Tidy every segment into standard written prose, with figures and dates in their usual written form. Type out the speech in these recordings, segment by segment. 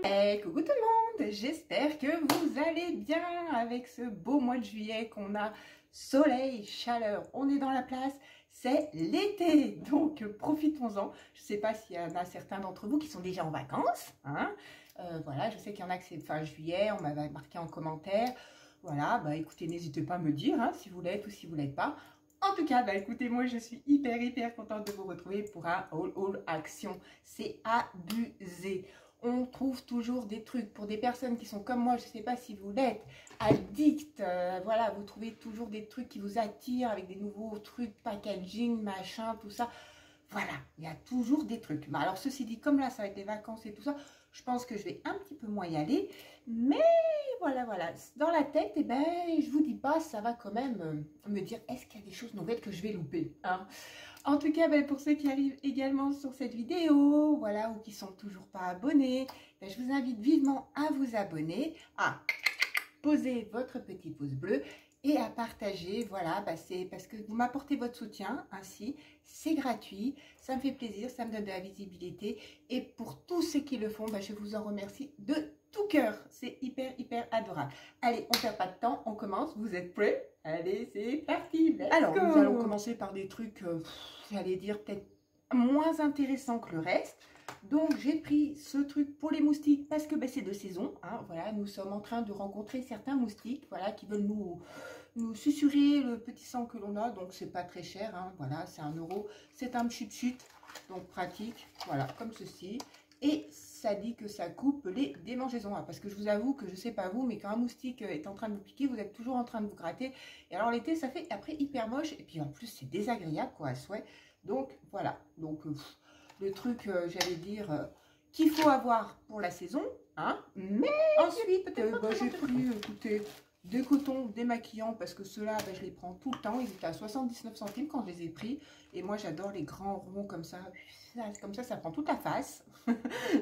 Hey, coucou tout le monde, j'espère que vous allez bien avec ce beau mois de juillet qu'on a soleil, chaleur, on est dans la place, c'est l'été, donc profitons-en. Je ne sais pas s'il y en a certains d'entre vous qui sont déjà en vacances, hein. Voilà, je sais qu'il y en a que c'est fin juillet, on m'avait marqué en commentaire. Voilà, bah écoutez, n'hésitez pas à me dire hein, si vous l'êtes ou si vous l'êtes pas. En tout cas, bah écoutez, moi je suis hyper contente de vous retrouver pour un haul action. C'est abusé. On trouve toujours des trucs pour des personnes qui sont comme moi, je ne sais pas si vous l'êtes, addicts, voilà, vous trouvez toujours des trucs qui vous attirent avec des nouveaux trucs, packaging, machin, tout ça. Voilà, il y a toujours des trucs. Bah, alors ceci dit, comme là ça va être les vacances et tout ça, je pense que je vais un petit peu moins y aller, mais voilà, dans la tête, eh ben, je vous dis pas, ça va quand même me dire, est-ce qu'il y a des choses nouvelles que je vais louper, hein? En tout cas, ben, pour ceux qui arrivent également sur cette vidéo, voilà, ou qui sont toujours pas abonnés, ben, je vous invite vivement à vous abonner, à poser votre petit pouce bleu et à partager. Voilà, bah c'est parce que vous m'apportez votre soutien ainsi, c'est gratuit, ça me fait plaisir, ça me donne de la visibilité et pour tous ceux qui le font, bah je vous en remercie de tout cœur, c'est hyper adorable. Allez, on perd pas de temps, on commence, vous êtes prêts? Allez, c'est parti. Alors, nous allons commencer par des trucs, j'allais dire peut-être moins intéressants que le reste. Donc j'ai pris ce truc pour les moustiques parce que ben, c'est de saison, hein, voilà, nous sommes en train de rencontrer certains moustiques, voilà, qui veulent nous susurrer le petit sang que l'on a, donc c'est pas très cher, hein, voilà, c'est 1 €, c'est un chut, donc pratique, voilà, comme ceci, et ça dit que ça coupe les démangeaisons, hein, parce que je vous avoue que je sais pas vous, mais quand un moustique est en train de vous piquer, vous êtes toujours en train de vous gratter, et alors l'été ça fait après hyper moche, et puis en plus c'est désagréable quoi, à souhait, donc voilà, donc le truc, j'allais dire, qu'il faut avoir pour la saison, hein. Mais ensuite, bah, j'ai pris, écoutez, des cotons démaquillants parce que ceux-là, bah, je les prends tout le temps. Ils étaient à 79 centimes quand je les ai pris. Et moi, j'adore les grands ronds comme ça. Comme ça prend toute la face.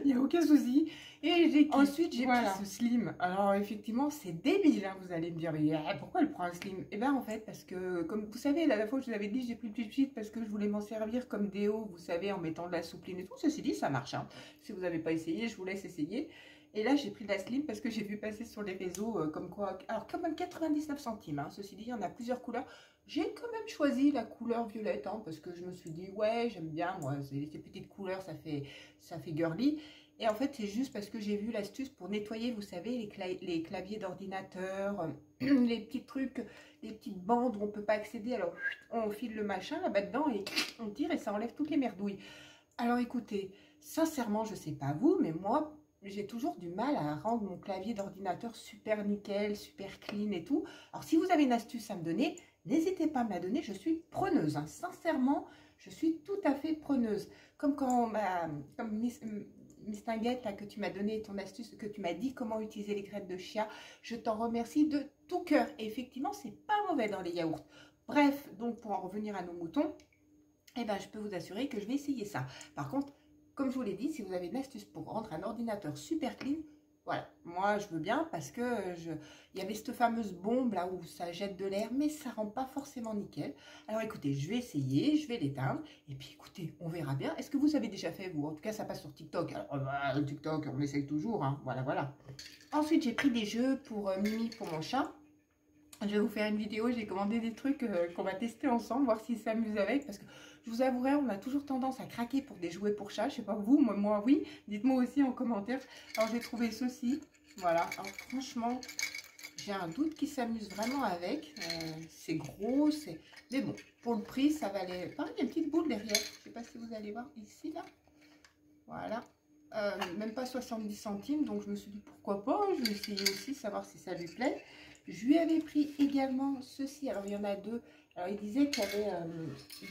Il n'y a aucun souci. Et ensuite, j'ai pris ce slim. Alors, effectivement, c'est débile. Hein, vous allez me dire, mais pourquoi elle prend un slim? Eh bien, en fait, parce que, comme vous savez, la fois, je vous avais dit, j'ai pris le petit parce que je voulais m'en servir comme déo, vous savez, en mettant de la soupline et tout. Ceci dit, ça marche. Hein. Si vous n'avez pas essayé, je vous laisse essayer. Et là, j'ai pris de la slim parce que j'ai vu passer sur les réseaux comme quoi... Alors, quand même 99 centimes. Hein, ceci dit, il y en a plusieurs couleurs. J'ai quand même choisi la couleur violette hein, parce que je me suis dit, ouais, j'aime bien, moi, ces petites couleurs, ça fait girly. Et en fait, c'est juste parce que j'ai vu l'astuce pour nettoyer, vous savez, les claviers d'ordinateur, les petits trucs, les petites bandes où on ne peut pas accéder. Alors, on file le machin là-bas dedans et on tire et ça enlève toutes les merdouilles. Alors, écoutez, sincèrement, je ne sais pas vous, mais moi... j'ai toujours du mal à rendre mon clavier d'ordinateur super nickel, super clean et tout. Alors, si vous avez une astuce à me donner, n'hésitez pas à me la donner. Je suis preneuse. Hein. Sincèrement, je suis tout à fait preneuse. Comme quand comme Miss Tinguette, là, que tu m'as donné ton astuce, que tu m'as dit comment utiliser les graines de chia. Je t'en remercie de tout cœur. Et effectivement, c'est pas mauvais dans les yaourts. Bref, donc pour en revenir à nos moutons, eh ben, je peux vous assurer que je vais essayer ça. Par contre, comme je vous l'ai dit, si vous avez une astuce pour rendre un ordinateur super clean, voilà, moi je veux bien parce que il y avait cette fameuse bombe là où ça jette de l'air, mais ça rend pas forcément nickel. Alors écoutez, je vais essayer, je vais l'éteindre, et puis écoutez, on verra bien. Est-ce que vous avez déjà fait vous? En tout cas, ça passe sur TikTok. Alors bah, TikTok, on essaye toujours, hein. Voilà. Ensuite, j'ai pris des jeux pour Mimi, pour mon chat. Je vais vous faire une vidéo, j'ai commandé des trucs qu'on va tester ensemble, voir s'il s'amuse avec, parce que je vous avouerai, on a toujours tendance à craquer pour des jouets pour chat, je sais pas vous, moi oui, dites-moi aussi en commentaire. Alors j'ai trouvé ceci, voilà, alors franchement, j'ai un doute qu'il s'amuse vraiment avec, c'est gros, mais bon, pour le prix, ça va aller, pareil, il y a une petite boule derrière, je sais pas si vous allez voir ici, là, voilà. Même pas 70 centimes, donc je me suis dit pourquoi pas, je vais essayer aussi, savoir si ça lui plaît. Je lui avais pris également ceci, alors il y en a deux, alors il disait qu'il y avait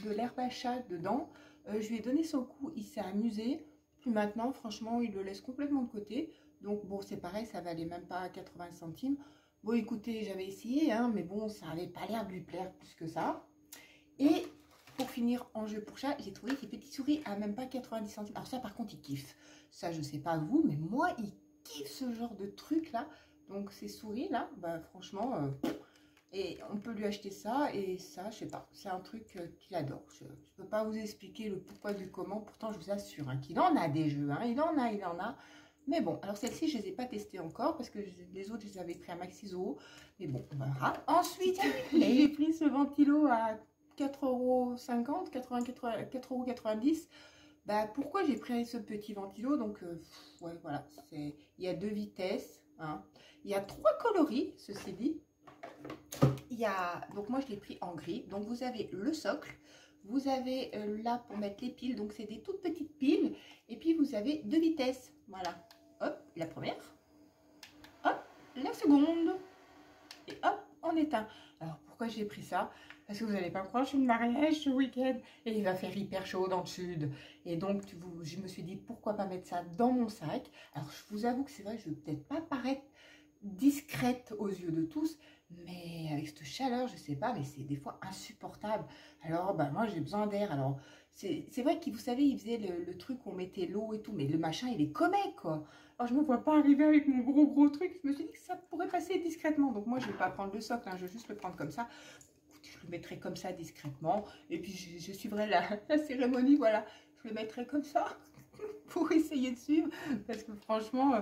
de l'herbe à chat dedans, je lui ai donné son coup, il s'est amusé, puis maintenant franchement il le laisse complètement de côté, donc bon c'est pareil, ça valait même pas 80 centimes. Bon écoutez, j'avais essayé, hein, mais bon ça n'avait pas l'air de lui plaire plus que ça. Et pour finir en jeu pour chat, j'ai trouvé ces petites souris à même pas 90 centimes. Alors ça par contre il kiffe. Ça je sais pas vous, mais moi il kiffe ce genre de truc là. Donc ces souris là, bah franchement, et on peut lui acheter ça et ça, je sais pas. C'est un truc qu'il adore. Je peux pas vous expliquer le pourquoi du comment. Pourtant je vous assure hein, qu'il en a des jeux. Hein, il en a. Mais bon, alors celle-ci, je ne les ai pas testées encore parce que les autres, je les avais pris à Maxi Zoo. Mais bon, on verra. Ensuite, j'ai pris ce ventilo à 4,50 €, 4,90 €. Bah, pourquoi j'ai pris ce petit ventilo? Donc, ouais, voilà. Il y a 2 vitesses. Hein. Il y a 3 coloris, ceci dit. Donc, moi, je l'ai pris en gris. Donc, vous avez le socle. Vous avez là pour mettre les piles. Donc, c'est des toutes petites piles. Et puis, vous avez 2 vitesses. Voilà. Hop, la première. Hop, la seconde. Et hop, on éteint. Alors, pourquoi j'ai pris ça? Parce que vous n'allez pas me croire, je suis de mariage ce week-end. Et il va faire hyper chaud dans le sud. Et donc, je me suis dit, pourquoi pas mettre ça dans mon sac? Alors, je vous avoue que c'est vrai, je ne vais peut-être pas paraître discrète aux yeux de tous. Mais avec cette chaleur, je ne sais pas, mais c'est des fois insupportable. Alors, bah, moi, j'ai besoin d'air. Alors, c'est vrai que vous savez, il faisait le truc où on mettait l'eau et tout. Mais le machin, il est comique, quoi. Alors, je ne me vois pas arriver avec mon gros truc. Je me suis dit que ça pourrait passer discrètement. Donc, moi, je ne vais pas prendre le socle. Hein, je vais juste le prendre comme ça. Je le mettrai comme ça discrètement. Et puis, je suivrai la cérémonie. Voilà. Je le mettrai comme ça pour essayer de suivre. Parce que franchement,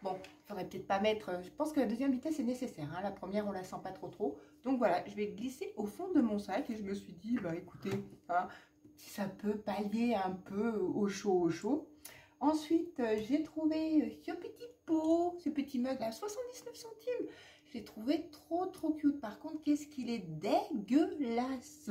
bon, il faudrait peut-être pas mettre... je pense que la deuxième vitesse est nécessaire. Hein, la première, on la sent pas trop. Donc, voilà. Je vais glisser au fond de mon sac. Et je me suis dit, bah écoutez, hein, si ça peut pallier un peu au chaud. Ensuite, j'ai trouvé ce petit pot, ce petit mug à 79 centimes. Je l'ai trouvé trop cute. Par contre, qu'est-ce qu'il est dégueulasse.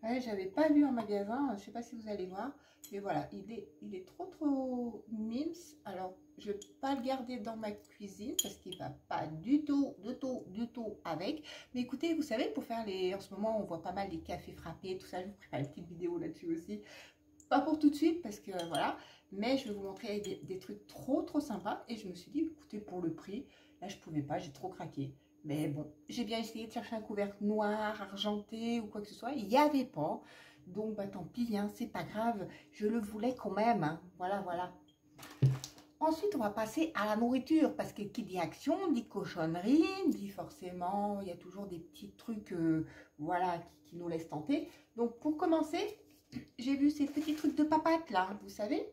Ouais, j'avais pas vu en magasin. Je sais pas si vous allez voir. Mais voilà, il est trop mimes. Alors, je vais pas le garder dans ma cuisine parce qu'il va pas du tout avec. Mais écoutez, vous savez, pour faire en ce moment, on voit pas mal les cafés frappés, tout ça. Je vous prépare une petite vidéo là-dessus aussi. Pas pour tout de suite parce que voilà. Mais je vais vous montrer des trucs trop sympas. Et je me suis dit, écoutez, pour le prix, là, je pouvais pas, j'ai trop craqué. Mais bon, j'ai bien essayé de chercher un couvercle noir, argenté ou quoi que ce soit. Il n'y avait pas. Donc, bah tant pis, hein, c'est pas grave. Je le voulais quand même. Hein. Voilà. Ensuite, on va passer à la nourriture. Parce que qui dit action, dit cochonnerie, dit forcément, il y a toujours des petits trucs voilà, qui nous laissent tenter. Donc, pour commencer, j'ai vu ces petits trucs de papates là, vous savez.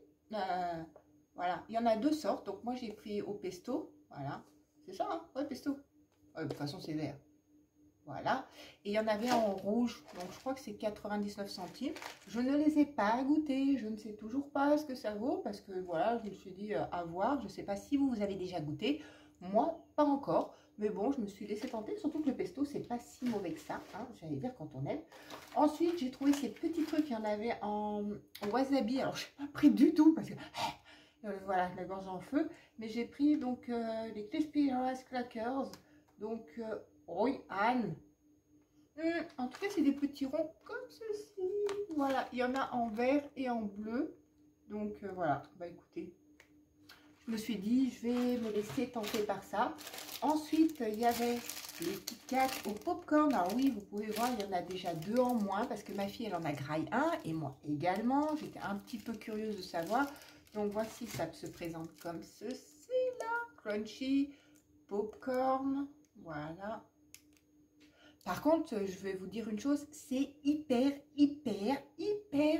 Voilà, il y en a 2 sortes. Donc, moi, j'ai pris au pesto. Voilà, c'est ça, hein, ouais, pesto. De toute façon, c'est vert. Voilà. Et il y en avait en rouge. Donc, je crois que c'est 99 centimes. Je ne les ai pas goûtés. Je ne sais toujours pas ce que ça vaut. Parce que, voilà, je me suis dit à voir. Je ne sais pas si vous avez déjà goûté. Moi, pas encore. Mais bon, je me suis laissé tenter. Surtout que le pesto, c'est pas si mauvais que ça. Hein, j'allais dire quand on aime. Ensuite, j'ai trouvé ces petits trucs. Il y en avait en wasabi. Alors, je n'ai pas pris du tout. Parce que... voilà, la gorge en feu. Mais j'ai pris donc les Crispy Rice Crackers. Donc, oui, Anne. En tout cas, c'est des petits ronds comme ceci. Voilà, il y en a en vert et en bleu. Donc, voilà. Bah, écoutez, je me suis dit, je vais me laisser tenter par ça. Ensuite, il y avait les Kit Kat au popcorn. Alors oui, vous pouvez voir, il y en a déjà 2 en moins parce que ma fille, elle en a graille un et moi également. J'étais un petit peu curieuse de savoir. Donc, voici, ça se présente comme ceci, là. Crunchy, popcorn. Voilà. Par contre, je vais vous dire une chose, c'est hyper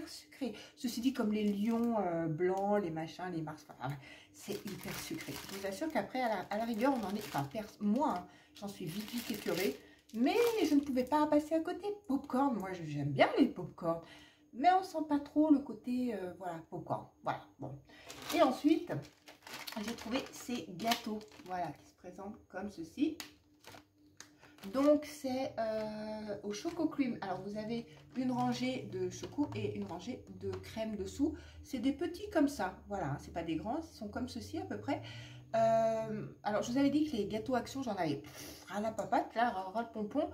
sucré. Ceci dit, comme les lions blancs, les machins, les mars, enfin, c'est hyper sucré. Je vous assure qu'après, à la rigueur, on en est, enfin, moi, hein, j'en suis vite écœurée. Mais je ne pouvais pas passer à côté. Popcorn, moi, j'aime bien les popcorn. Mais on sent pas trop le côté, voilà, popcorn. Voilà, bon. Et ensuite, j'ai trouvé ces gâteaux, voilà, qui se présentent comme ceci. Donc, c'est au Choco Cream. Alors, vous avez une rangée de choco et une rangée de crème dessous. C'est des petits comme ça. Voilà, c'est pas des grands. Ils sont comme ceci à peu près. Alors, je vous avais dit que les gâteaux Action, j'en avais ras la papate, là, ras le pompon.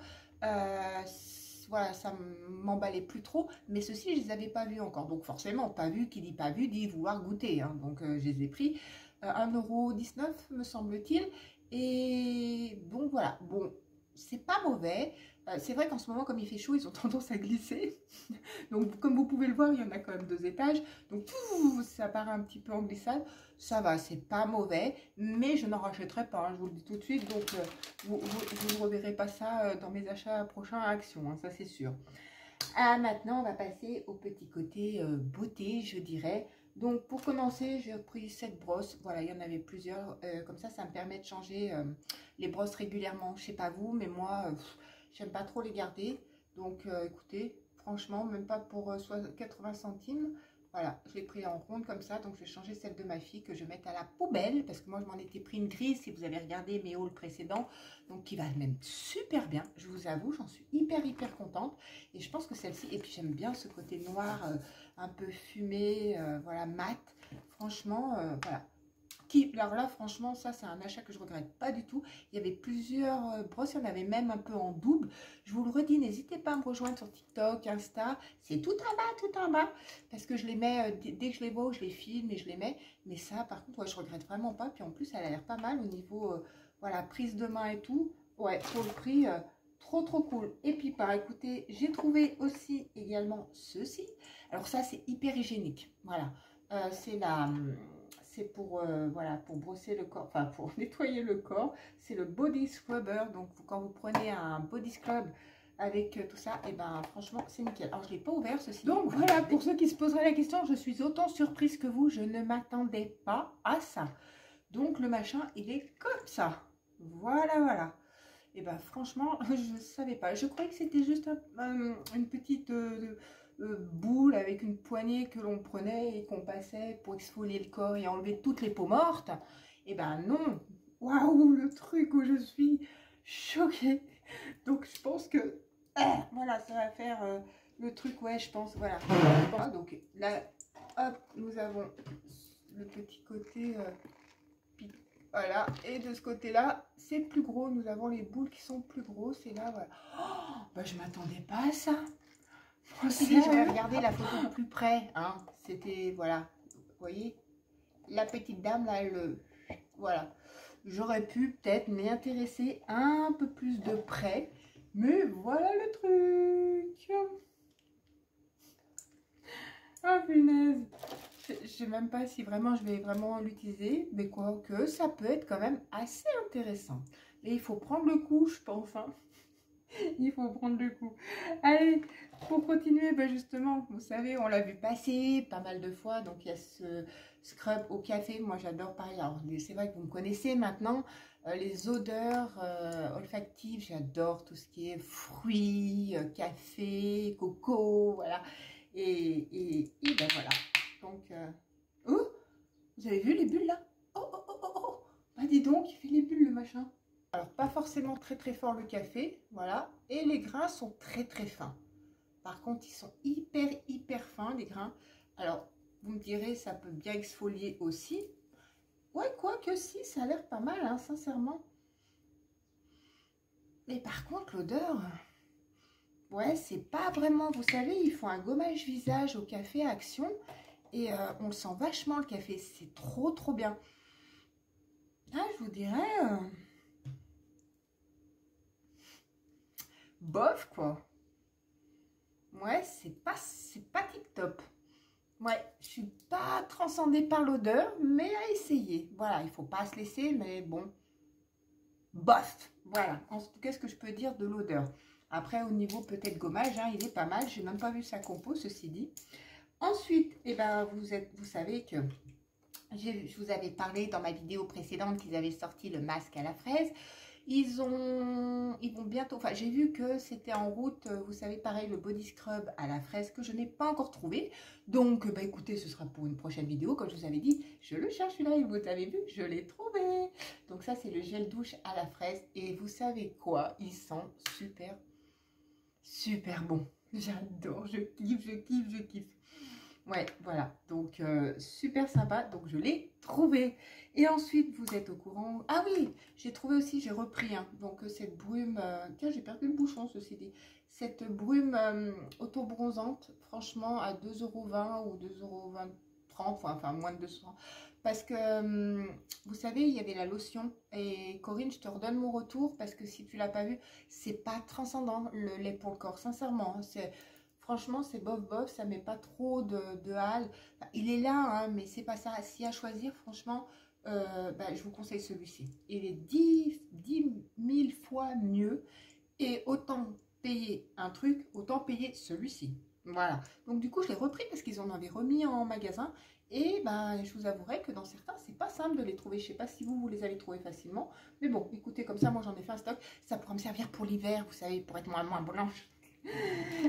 Voilà, ça m'emballait plus trop. Mais ceux-ci, je les avais pas vus encore. Donc, forcément, pas vu, qui dit pas vu, dit vouloir goûter. Hein. Donc, je les ai pris. 1,19 € me semble-t-il. Et donc, voilà. Bon. C'est pas mauvais. C'est vrai qu'en ce moment, comme il fait chaud, ils ont tendance à glisser. Donc, comme vous pouvez le voir, il y en a quand même 2 étages. Donc, ça part un petit peu en glissade. Ça va, c'est pas mauvais. Mais je n'en rachèterai pas, hein, je vous le dis tout de suite. Donc, vous ne reverrez pas ça dans mes achats prochains à Action, hein, ça c'est sûr. Maintenant, on va passer au petit côté beauté, je dirais. Donc pour commencer, j'ai pris cette brosse. Voilà, il y en avait plusieurs. Comme ça me permet de changer les brosses régulièrement. Je sais pas vous, mais moi, j'aime pas trop les garder. Donc écoutez, franchement, même pas pour 80 centimes. Voilà, je l'ai pris en ronde comme ça. Donc je vais changer celle de ma fille que je vais mettre à la poubelle. Parce que moi, je m'en étais pris une grise si vous avez regardé mes hauls précédents. Donc qui va même super bien. Je vous avoue, j'en suis hyper contente. Et je pense que celle-ci, et puis j'aime bien ce côté noir un peu fumé, voilà, mat. Franchement, voilà. Alors là, franchement, ça, c'est un achat que je regrette pas du tout. Il y avait plusieurs brosses, il y en avait même un peu en double. Je vous le redis, n'hésitez pas à me rejoindre sur TikTok, Insta. C'est tout en bas. Parce que je les mets, dès que je les vois, je les filme et je les mets. Mais ça, par contre, ouais, je regrette vraiment pas. Puis en plus, elle a l'air pas mal au niveau, voilà, prise de main et tout. Ouais, pour le prix, trop cool. Et puis, par écoutez, j'ai trouvé aussi également ceci. Alors ça, c'est hyper hygiénique. Voilà. C'est pour, voilà, pour brosser le corps, enfin pour nettoyer le corps. C'est le body scrubber. Donc quand vous prenez un body scrub avec tout ça, et ben franchement c'est nickel. Alors je l'ai pas ouvert ceci. Donc voilà, pour ceux qui se poseraient la question, je suis autant surprise que vous. Je ne m'attendais pas à ça. Donc le machin, il est comme ça. Voilà. Et ben franchement, je ne savais pas. Je croyais que c'était juste une petite boule avec une poignée que l'on prenait et qu'on passait pour exfolier le corps et enlever toutes les peaux mortes. Et ben non. Waouh, le truc où je suis choquée. Donc je pense que voilà, ça va faire le truc, ouais, je pense, voilà. Donc là, hop, nous avons le petit côté... voilà, et de ce côté-là, c'est plus gros. Nous avons les boules qui sont plus grosses. Et là, voilà. Oh, bah, je m'attendais pas à ça. Si j'avais regardé la photo de plus près, hein, c'était, voilà, vous voyez, la petite dame, là, voilà. J'aurais pu peut-être m'y intéresser un peu plus de près. Mais voilà le truc. Ah, punaise. Je ne sais même pas si vraiment je vais vraiment l'utiliser, mais quoique ça peut être quand même assez intéressant. Mais il faut prendre le coup, je pense. Hein. Il faut prendre le coup. Allez, pour continuer, ben justement, vous savez, on l'a vu passer pas mal de fois. Donc il y a ce scrub au café. Moi j'adore pareil. Alors c'est vrai que vous me connaissez maintenant. Les odeurs olfactives, j'adore tout ce qui est fruits, café, coco, voilà. Et ben voilà. Donc, oh, vous avez vu les bulles là? Oh. Bah dis donc, il fait les bulles le machin. Alors, pas forcément très fort le café, voilà. Et les grains sont très fins. Par contre, ils sont hyper fins, les grains. Alors, vous me direz, ça peut bien exfolier aussi. Ouais, quoique si, ça a l'air pas mal, hein, sincèrement. Mais par contre, l'odeur... Ouais, c'est pas vraiment... Vous savez, ils font un gommage visage au café Action. Et on le sent vachement, le café. C'est trop bien. Ah, je vous dirais... bof, quoi. Ouais, c'est pas tip top. Ouais, je suis pas transcendée par l'odeur, mais à essayer. Voilà, il faut pas se laisser, mais bon. Bof. Voilà, en tout cas, ce que je peux dire de l'odeur. Après, au niveau peut-être gommage, hein, il est pas mal. J'ai même pas vu sa compo, ceci dit. Ensuite, eh ben, vous savez que je vous avais parlé dans ma vidéo précédente qu'ils avaient sorti le masque à la fraise. Ils vont bientôt, enfin j'ai vu que c'était en route, vous savez, pareil, le body scrub à la fraise que je n'ai pas encore trouvé. Donc, bah écoutez, ce sera pour une prochaine vidéo. Comme je vous avais dit, je le cherche là et vous avez vu, je l'ai trouvé. Donc ça, c'est le gel douche à la fraise. Et vous savez quoi? Il sent super bon. J'adore, je kiffe. Ouais, voilà, donc super sympa, donc je l'ai trouvé. Et ensuite, vous êtes au courant... Ah oui, j'ai trouvé aussi, j'ai repris, hein, donc cette brume... Tiens, j'ai perdu le bouchon, ceci dit. Cette brume auto-bronzante, franchement, à 2,20 € ou 2,30 €, enfin moins de 200. Parce que, vous savez, il y avait la lotion. Et Corinne, je te redonne mon retour, parce que si tu l'as pas vu, c'est pas transcendant, le lait pour le corps, sincèrement, hein, c'est... Franchement, c'est bof, ça met pas trop de hal. Enfin, il est là, hein, mais c'est pas ça. Si à choisir, franchement, je vous conseille celui-ci. Il est 10 000 fois mieux. Et autant payer un truc, autant payer celui-ci. Voilà. Donc du coup, je l'ai repris parce qu'ils en avaient remis en magasin. Et ben, je vous avouerai que dans certains, c'est pas simple de les trouver. Je sais pas si vous les avez trouvés facilement. Mais bon, écoutez, comme ça, moi j'en ai fait un stock. Ça pourra me servir pour l'hiver, vous savez, pour être moins blanche.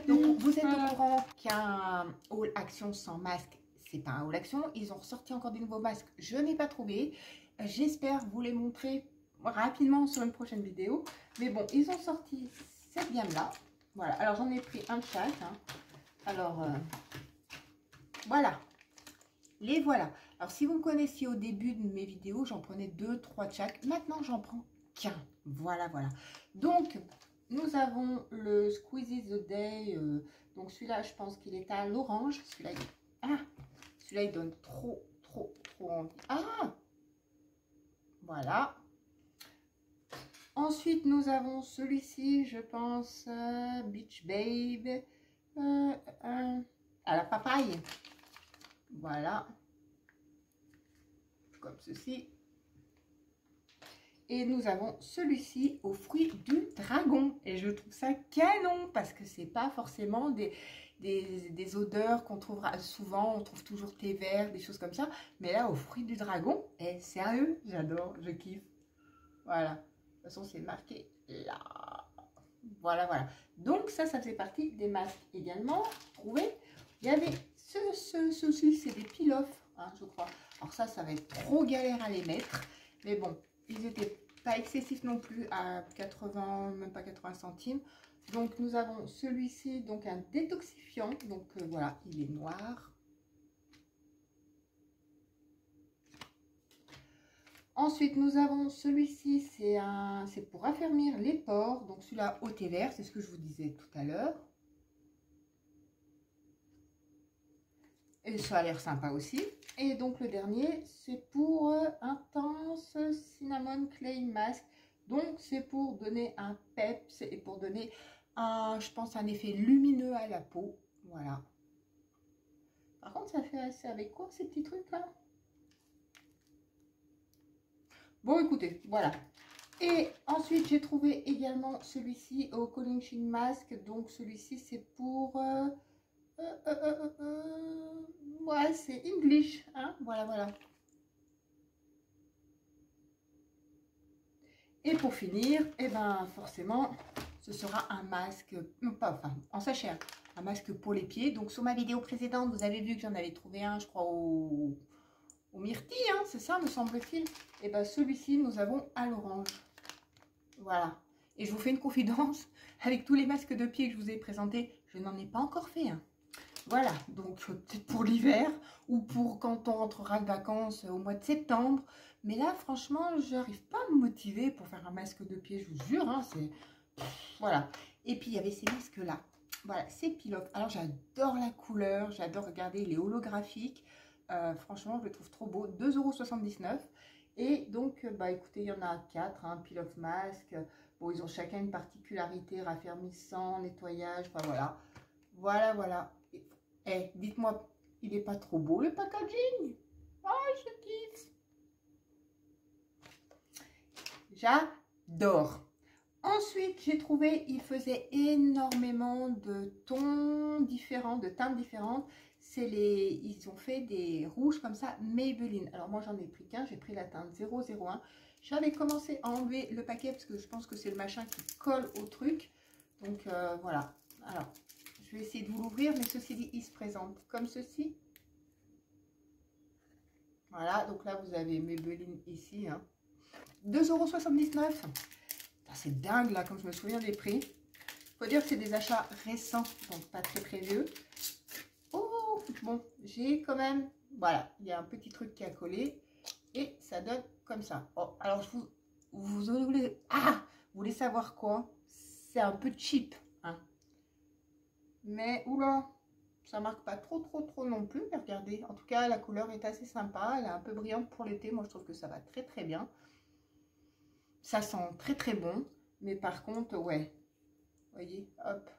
Donc vous êtes au courant qu'il y a un haul action sans masque. C'est pas un haul action. Ils ont ressorti encore des nouveaux masques. Je n'ai pas trouvé. J'espère vous les montrer rapidement sur une prochaine vidéo. Mais bon, ils ont sorti cette gamme-là. Voilà. Alors j'en ai pris un de chaque. Hein. Alors, voilà. Les voilà. Alors, si vous me connaissiez au début de mes vidéos, j'en prenais 2, 3 de chaque. Maintenant, j'en prends qu'un. Voilà, voilà. Donc, nous avons le Squeezie the Day. Donc, celui-là, je pense qu'il est à l'orange. Celui-là, celui-là, il donne trop envie. Ah! Voilà. Ensuite, nous avons celui-ci, je pense, Beach Babe. À la papaye. Voilà. Comme ceci. Et nous avons celui-ci aux fruits du dragon. Et je trouve ça canon parce que c'est pas forcément des odeurs qu'on trouvera souvent. On trouve toujours thé vert, des choses comme ça. Mais là, aux fruits du dragon, et sérieux, j'adore, je kiffe. Voilà. De toute façon, c'est marqué là. Voilà, voilà. Donc ça faisait partie des masques également. Trouvés. Il y avait ceci, c'est des peel-off, hein, je crois. Alors ça va être trop galère à les mettre. Mais bon, ils n'étaient pas excessifs non plus à 80, même pas 80 centimes. Donc nous avons celui-ci, donc un détoxifiant. Donc voilà, il est noir. Ensuite, nous avons celui-ci, c'est pour affermir les pores. Donc celui-là au thé vert, c'est ce que je vous disais tout à l'heure. Et ça a l'air sympa aussi. Et donc le dernier, c'est pour Intense Cinnamon Clay Mask. Donc c'est pour donner un peps et pour donner je pense, un effet lumineux à la peau. Voilà. Par contre, ça fait assez avec quoi ces petits trucs là? Bon, écoutez, voilà. Et ensuite, j'ai trouvé également celui-ci au Calling Sheen Mask. Donc, celui-ci, c'est pour... ouais, c'est English. Hein, voilà, voilà. Et pour finir, eh ben, forcément, ce sera un masque... Non, pas, enfin, en sachet. Hein, un masque pour les pieds. Donc, sur ma vidéo précédente, vous avez vu que j'en avais trouvé un, je crois, au myrtille, hein, c'est ça, me semble-t-il. Et bien, celui-ci, nous avons à l'orange. Voilà. Et je vous fais une confidence, avec tous les masques de pied que je vous ai présentés, je n'en ai pas encore fait un. Voilà, donc peut-être pour l'hiver ou pour quand on rentrera de vacances au mois de septembre. Mais là, franchement, je n'arrive pas à me motiver pour faire un masque de pied, je vous jure. Hein, c'est... Voilà. Et puis, il y avait ces masques-là. Voilà, ces peel-off. Alors, j'adore la couleur, j'adore regarder les holographiques. Franchement, je le trouve trop beau. 2,79 €. Et donc, bah, écoutez, il y en a 4, hein, peel-off masque. Bon, ils ont chacun une particularité, raffermissant, nettoyage, enfin voilà. Voilà, voilà. Et dites-moi, il n'est pas trop beau le packaging? Ah, je kiffe. J'adore. Ensuite, j'ai trouvé, il faisait énormément de tons différents, de teintes différentes. Ils ont fait des rouges comme ça, Maybelline. Alors moi, j'en ai pris qu'un, j'ai pris la teinte 001. J'avais commencé à enlever le paquet parce que je pense que c'est le machin qui colle au truc. Donc voilà. Alors, je vais essayer de vous l'ouvrir, mais ceci dit, il se présente comme ceci. Voilà, donc là, vous avez Maybelline ici. Hein. 2,79 €. C'est dingue là, comme je me souviens des prix. Il faut dire que c'est des achats récents, donc pas très vieux. Oh, bon, j'ai quand même... Voilà, il y a un petit truc qui a collé et ça donne comme ça. Oh, alors, vous voulez... Ah, vous voulez savoir quoi? C'est un peu cheap, hein. Mais, oula, ça marque pas trop non plus. Mais regardez, en tout cas, la couleur est assez sympa. Elle est un peu brillante pour l'été. Moi, je trouve que ça va très bien. Ça sent très bon. Mais par contre, ouais. Vous voyez, hop.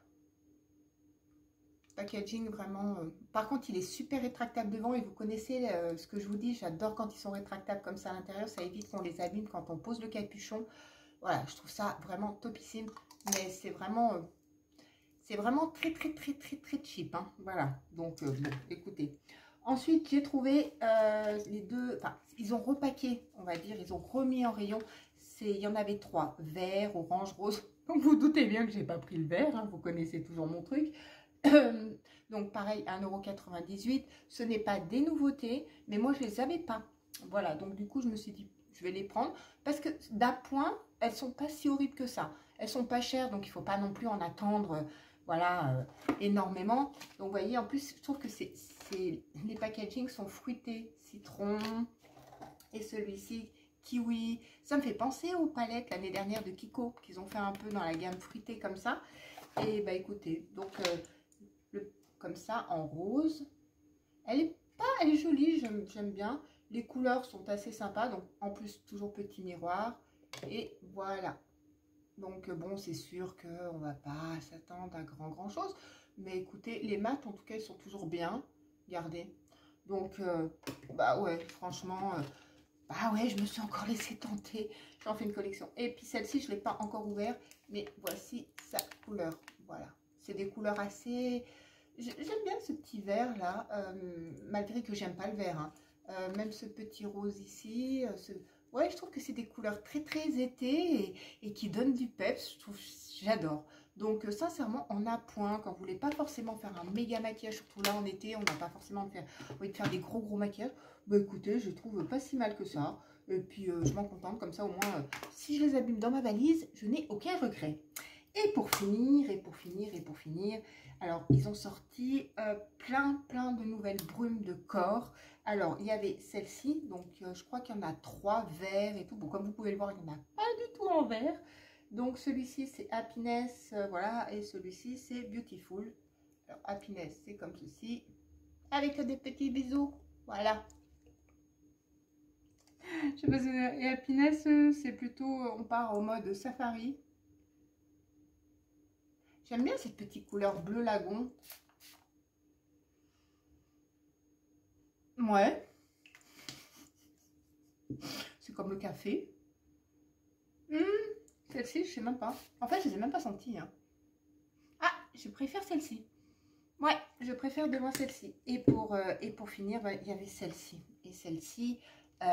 Packaging vraiment... Par contre, il est super rétractable devant. Et vous connaissez ce que je vous dis. J'adore quand ils sont rétractables comme ça à l'intérieur. Ça évite qu'on les abîme quand on pose le capuchon. Voilà, je trouve ça vraiment topissime. Mais c'est vraiment... C'est vraiment très, très, très, très, très cheap. Hein. Voilà. Donc, bon, écoutez. Ensuite, j'ai trouvé les deux... Enfin, ils ont repaqué, on va dire. Ils ont remis en rayon. Il y en avait 3. Vert, orange, rose. Donc, vous doutez bien que j'ai pas pris le vert. Hein, vous connaissez toujours mon truc. Donc, pareil, 1,98 €. Ce n'est pas des nouveautés. Mais moi, je les avais pas. Voilà. Donc, du coup, je me suis dit, je vais les prendre. Parce que d'appoint, elles sont pas si horribles que ça. Elles sont pas chères. Donc, il faut pas non plus en attendre... Voilà, énormément. Donc, vous voyez, en plus, je trouve que les packagings sont fruités. Citron et celui-ci, kiwi. Ça me fait penser aux palettes l'année dernière de Kiko, qu'ils ont fait un peu dans la gamme fruitée comme ça. Et bah écoutez, donc, comme ça, en rose. Elle est jolie, j'aime bien. Les couleurs sont assez sympas. Donc, en plus, toujours petit miroir. Et voilà. Donc, bon, c'est sûr qu'on ne va pas s'attendre à grand chose. Mais écoutez, les maths, en tout cas, ils sont toujours bien gardés. Donc, bah ouais, franchement, bah ouais, je me suis encore laissé tenter. J'en fais une collection. Et puis, celle-ci, je ne l'ai pas encore ouverte. Mais voici sa couleur. Voilà. C'est des couleurs assez... J'aime bien ce petit vert, là, malgré que j'aime pas le vert. Hein. Même ce petit rose ici, ouais, je trouve que c'est des couleurs très très été et qui donnent du peps. J'adore. Donc sincèrement, en appoint, quand vous voulez pas forcément faire un méga maquillage, surtout là en été, on n'a pas forcément envie de faire des gros maquillages. Bah écoutez, je trouve pas si mal que ça. Et puis je m'en contente, comme ça au moins, si je les abîme dans ma valise, je n'ai aucun regret. Et pour finir, alors ils ont sorti plein de nouvelles brumes de corps. Alors il y avait celle-ci, donc je crois qu'il y en a 3 verts et tout. Bon, comme vous pouvez le voir, il n'y en a pas du tout en vert. Donc celui-ci c'est Happiness, voilà, et celui-ci c'est Beautiful. Alors Happiness c'est comme ceci, avec des petits bisous, voilà. Je sais pas si... Et Happiness c'est plutôt, on part au mode safari. J'aime bien cette petite couleur bleu lagon. Ouais. C'est comme le café. Celle-ci, je sais même pas. En fait, je les ai même pas senties. Hein. Ah, je préfère celle-ci. Ouais, je préfère de loin celle-ci. Et pour finir, bah, il y avait celle-ci. Et celle-ci,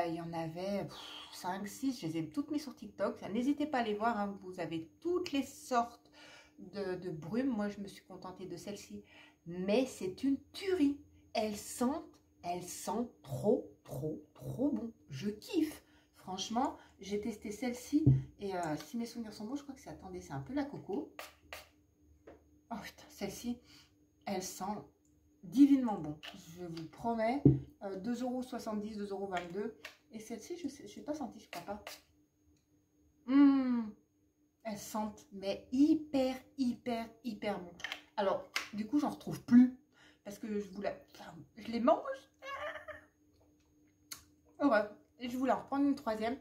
il y en avait 5, 6. Je les ai toutes mises sur TikTok. N'hésitez pas à les voir. Hein. Vous avez toutes les sortes de brume. Moi, je me suis contentée de celle-ci. Mais c'est une tuerie. Elles sentent trop bon. Je kiffe. Franchement, j'ai testé celle-ci. Et si mes souvenirs sont bons, je crois que c'est... Attendez, c'est un peu la coco. Oh putain, celle-ci, elle sent divinement bon. Je vous promets. 2,70 €, 2,22 €. Et celle-ci, je n'ai pas senti, je crois pas. Elles sentent, mais hyper bon. Alors, du coup, j'en retrouve plus. Parce que je les mange. Ouais, je voulais en reprendre une troisième.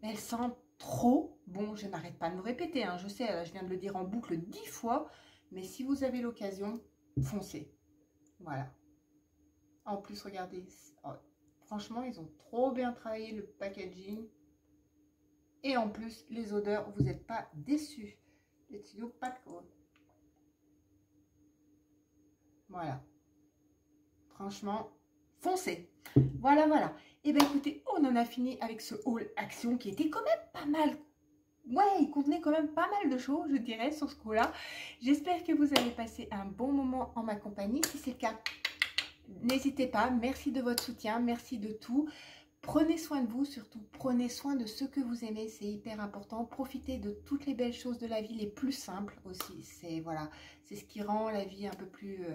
Mais elles sentent trop bon. Je n'arrête pas de me répéter. Hein. Je sais, là, je viens de le dire en boucle 10 fois. Mais si vous avez l'occasion, foncez. Voilà. En plus, regardez. Oh, franchement, ils ont trop bien travaillé le packaging. Et en plus, les odeurs, vous n'êtes pas déçus. Les tuyaux, pas de quoi. Voilà. Franchement, foncez. Voilà. Et bien, écoutez, on en a fini avec ce haul action qui était quand même pas mal. Ouais, il contenait quand même pas mal de choses, je dirais, sur ce coup-là. J'espère que vous avez passé un bon moment en ma compagnie. Si c'est le cas, n'hésitez pas. Merci de votre soutien, merci de tout. Prenez soin de vous, surtout prenez soin de ceux que vous aimez, c'est hyper important. Profitez de toutes les belles choses de la vie, les plus simples aussi. C'est voilà, c'est ce qui rend la vie un peu plus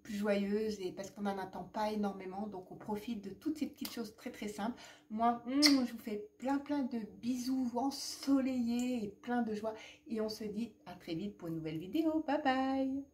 joyeuse, et parce qu'on n'en attend pas énormément, donc on profite de toutes ces petites choses très simples. Moi, je vous fais plein de bisous ensoleillés et plein de joie, et on se dit à très vite pour une nouvelle vidéo. Bye bye.